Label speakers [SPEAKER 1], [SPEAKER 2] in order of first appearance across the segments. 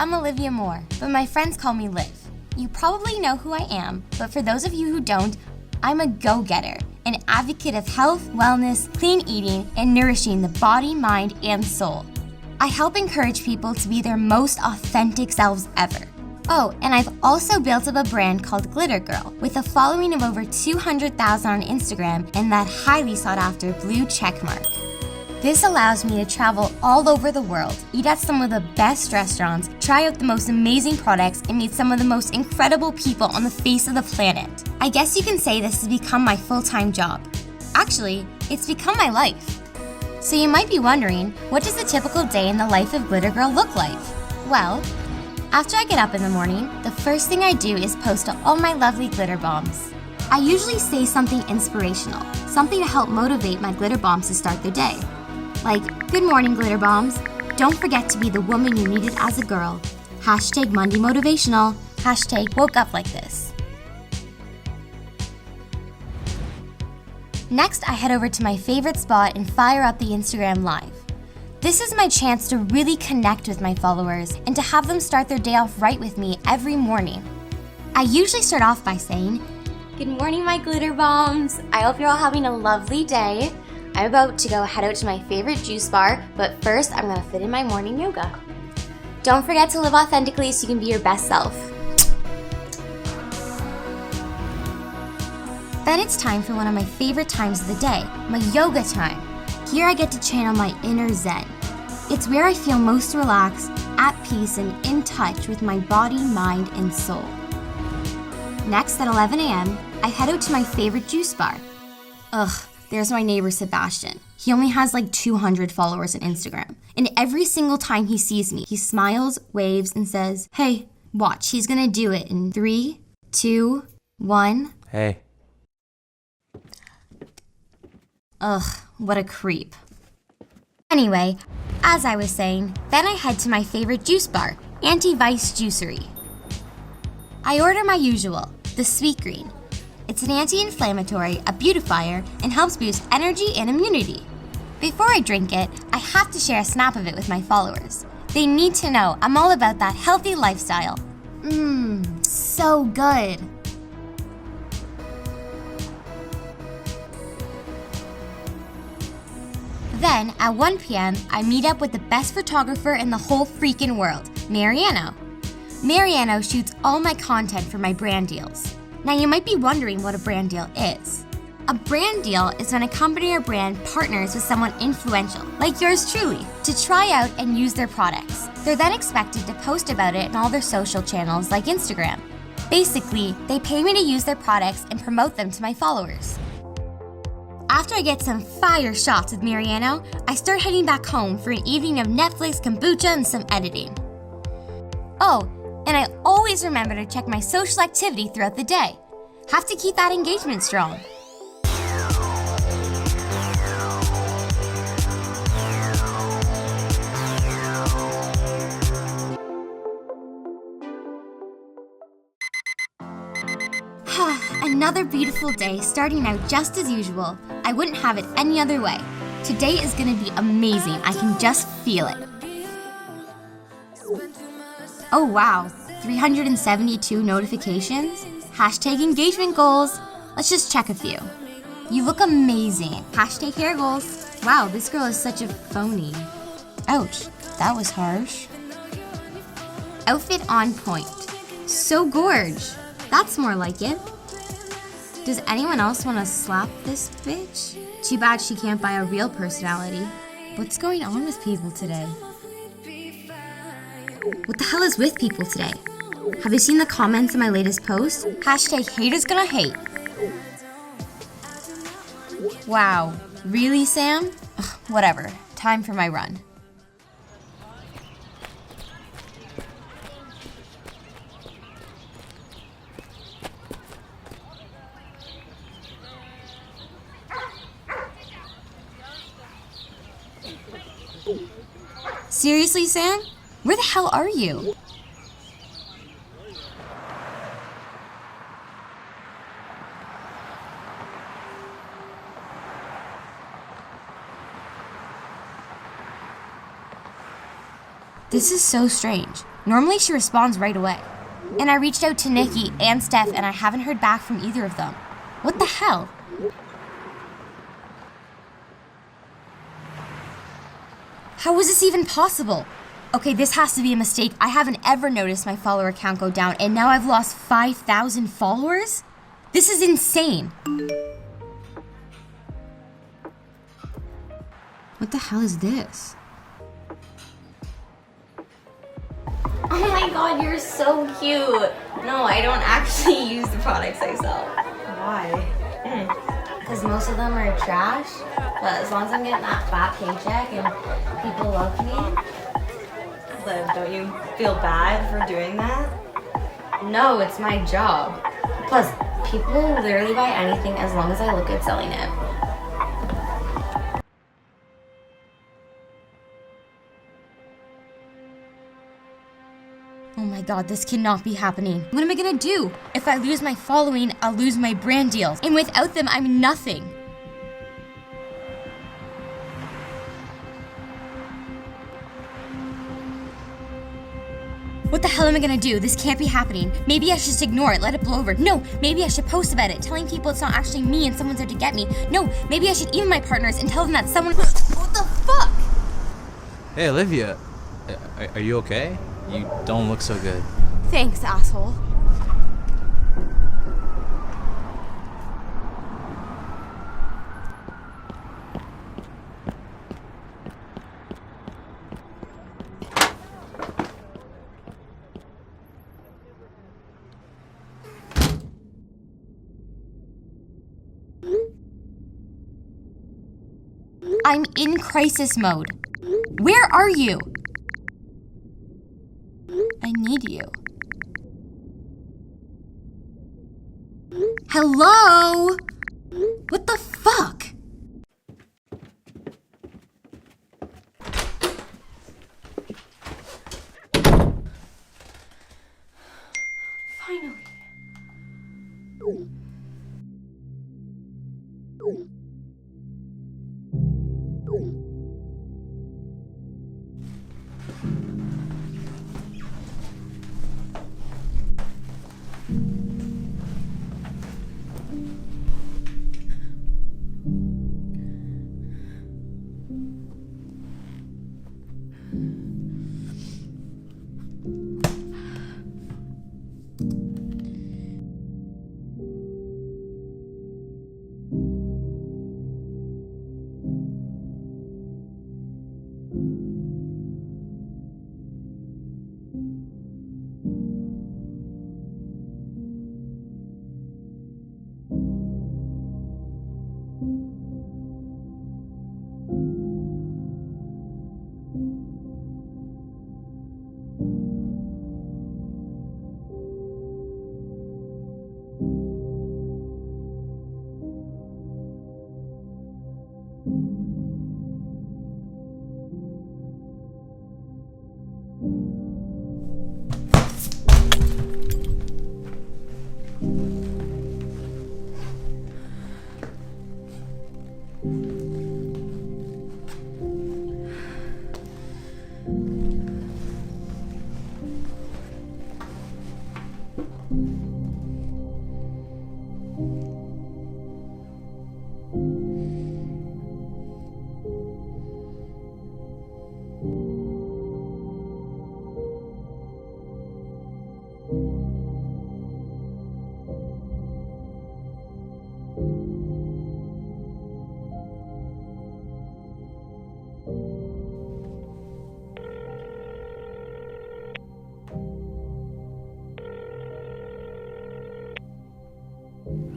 [SPEAKER 1] I'm Olivia Moore, but my friends call me Liv. You probably know who I am, but for those of you who don't, I'm a go-getter, an advocate of health, wellness, clean eating, and nourishing the body, mind, and soul. I help encourage people to be their most authentic selves ever. Oh, and I've also built up a brand called Glitter Girl with a following of over 200,000 on Instagram and that highly sought after blue check mark. This allows me to travel all over the world, eat at some of the best restaurants, try out the most amazing products, and meet some of the most incredible people on the face of the planet. I guess you can say this has become my full-time job. Actually, it's become my life. So you might be wondering, what does a typical day in the life of Glitter Girl look like? Well, after I get up in the morning, the first thing I do is post to all my lovely glitter bombs. I usually say something inspirational, something to help motivate my glitter bombs to start their day. Like, good morning, glitter bombs. Don't forget to be the woman you needed as a girl. Hashtag Monday motivational. Hashtag woke up like this. Next, I head over to my favorite spot and fire up the Instagram Live. This is my chance to really connect with my followers and to have them start their day off right with me every morning. I usually start off by saying, good morning, my glitter bombs. I hope you're all having a lovely day. I'm about to go head out to my favorite juice bar, but first I'm gonna fit in my morning yoga. Don't forget to live authentically so you can be your best self. Then it's time for one of my favorite times of the day, my yoga time. Here I get to channel my inner zen. It's where I feel most relaxed, at peace, and in touch with my body, mind, and soul. Next, at 11 a.m., I head out to my favorite juice bar. Ugh. There's my neighbor Sebastian. He only has like 200 followers on Instagram. And every single time he sees me, he smiles, waves, and says, hey, watch, he's gonna do it in 3, 2, 1.
[SPEAKER 2] Hey.
[SPEAKER 1] Ugh, what a creep. Anyway, as I was saying, then I head to my favorite juice bar, Anti-Vice Juicery. I order my usual, the sweet green. It's an anti-inflammatory, a beautifier, and helps boost energy and immunity. Before I drink it, I have to share a snap of it with my followers. They need to know I'm all about that healthy lifestyle. So good. Then, at 1 p.m., I meet up with the best photographer in the whole freaking world, Mariano. Mariano shoots all my content for my brand deals. Now you might be wondering what a brand deal is. A brand deal is when a company or brand partners with someone influential, like yours truly, to try out and use their products. They're then expected to post about it in all their social channels like Instagram. Basically, they pay me to use their products and promote them to my followers. After I get some fire shots with Mariano, I start heading back home for an evening of Netflix, kombucha, and some editing. Oh, and I always remember to check my social activity throughout the day. Have to keep that engagement strong. Another beautiful day starting out just as usual. I wouldn't have it any other way. Today is gonna be amazing. I can just feel it. Oh wow, 372 notifications? Hashtag engagement goals. Let's just check a few. You look amazing. Hashtag hair goals. Wow, this girl is such a phony. Ouch, that was harsh. Outfit on point. So gorge. That's more like it. Does anyone else want to slap this bitch? Too bad she can't buy a real personality. What's going on with people today? What the hell is with people today? Have you seen the comments on my latest post? Hashtag haters gonna hate. Wow, really, Sam? Ugh, whatever, time for my run. Seriously, Sam? Where the hell are you? This is so strange. Normally she responds right away. And I reached out to Nikki and Steph and I haven't heard back from either of them. What the hell? How is this even possible? Okay, this has to be a mistake. I haven't ever noticed my follower count go down and now I've lost 5,000 followers? This is insane. What the hell is this? Oh my god, you're so cute. No, I don't actually use the products I sell.
[SPEAKER 2] Why?
[SPEAKER 1] Because most of them are trash, but as long as I'm getting that fat paycheck and people love me.
[SPEAKER 2] Liv, don't you feel bad for doing that?
[SPEAKER 1] No, it's my job. Plus, people will literally buy anything as long as I look good selling it. Oh my god, this cannot be happening. What am I gonna do? If I lose my following, I'll lose my brand deals. And without them, I'm nothing. What the hell am I gonna do? This can't be happening. Maybe I should just ignore it, let it blow over. No, maybe I should post about it, telling people it's not actually me and someone's out to get me. No, maybe I should email my partners and tell them that someone... What the fuck?
[SPEAKER 3] Hey, Olivia. Are you okay? You don't look so good.
[SPEAKER 1] Thanks, asshole. I'm in crisis mode. Where are you? I need you. Hello? What the fuck? Finally.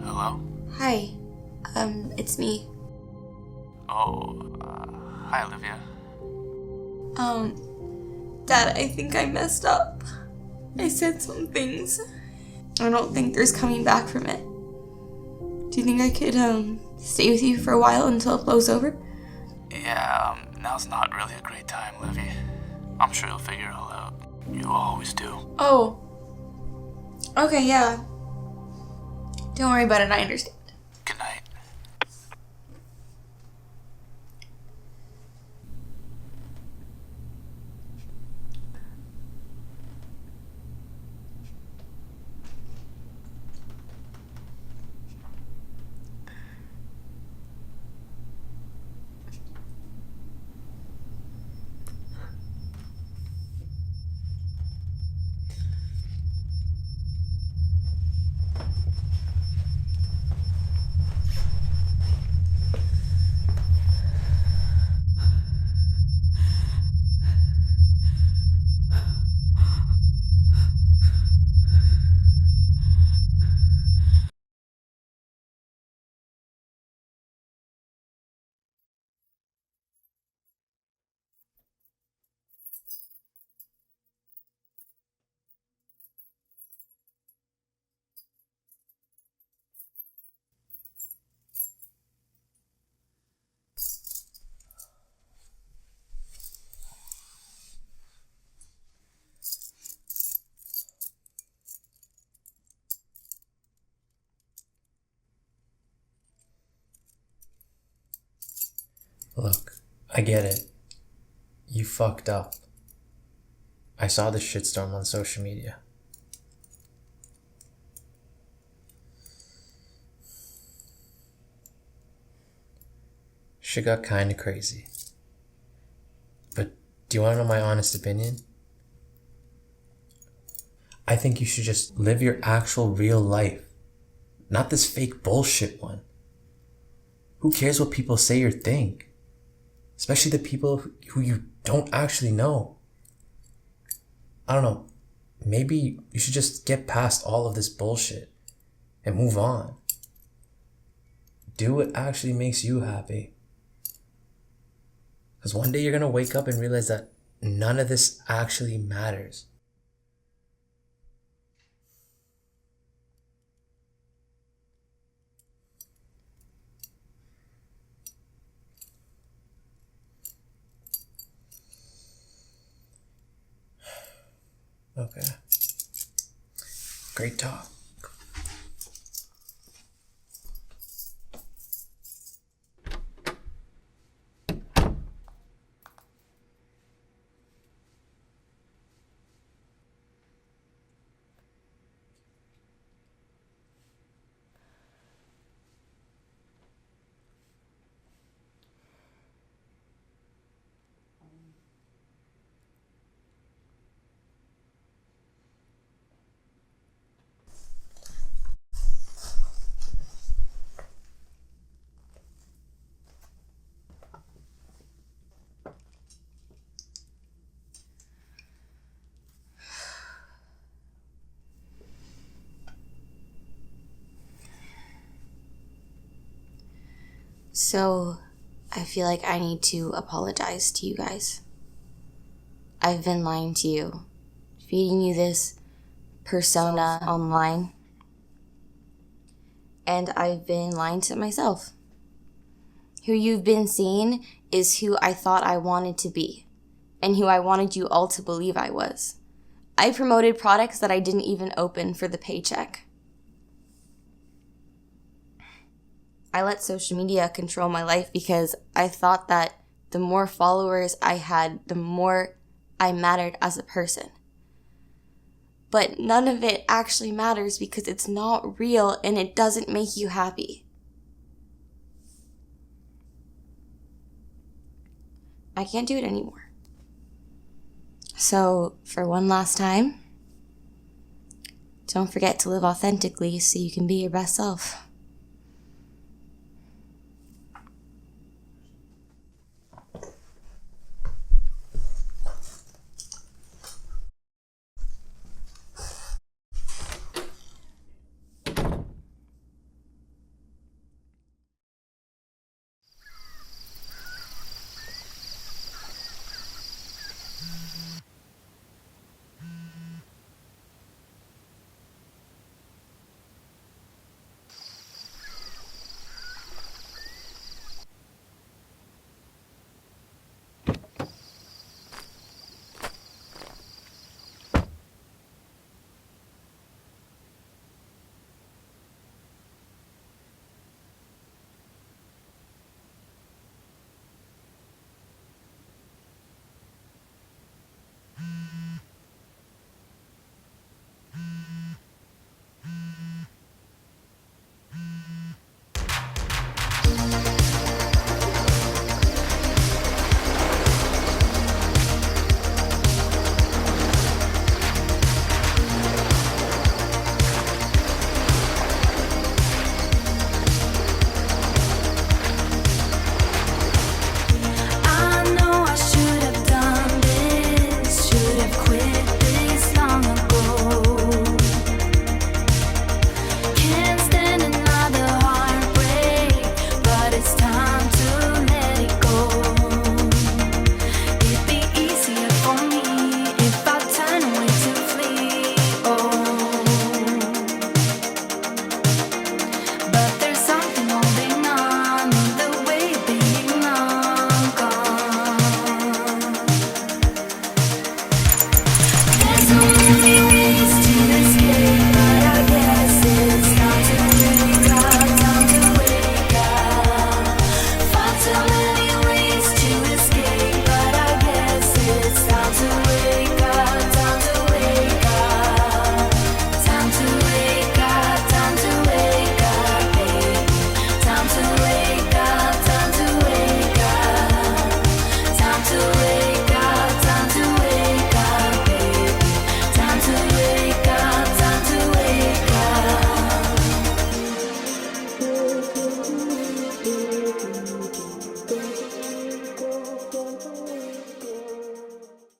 [SPEAKER 3] Hello?
[SPEAKER 1] Hi. It's me.
[SPEAKER 3] Oh, hi, Olivia.
[SPEAKER 4] Dad, I think I messed up. I said some things. I don't think there's coming back from it. Do you think I could, stay with you for a while until it blows over?
[SPEAKER 3] Yeah, now's not really a great time, Olivia. I'm sure you'll figure it all out. You always do.
[SPEAKER 4] Oh. Okay, yeah. Don't worry about it, I understand.
[SPEAKER 3] Good night.
[SPEAKER 5] I get it. You fucked up. I saw the shitstorm on social media. Shit got kinda crazy. But do you wanna know my honest opinion? I think you should just live your actual real life. Not this fake bullshit one. Who cares what people say or think? Especially the people who you don't actually know. I don't know. Maybe you should just get past all of this bullshit and move on. Do what actually makes you happy. Because one day you're going to wake up and realize that none of this actually matters. Okay. Great talk.
[SPEAKER 4] So, I feel like I need to apologize to you guys. I've been lying to you, feeding you this persona online, and I've been lying to myself. Who you've been seeing is who I thought I wanted to be, and who I wanted you all to believe I was. I promoted products that I didn't even open for the paycheck. I let social media control my life because I thought that the more followers I had, the more I mattered as a person. But none of it actually matters because it's not real and it doesn't make you happy. I can't do it anymore. So, for one last time, don't forget to live authentically so you can be your best self.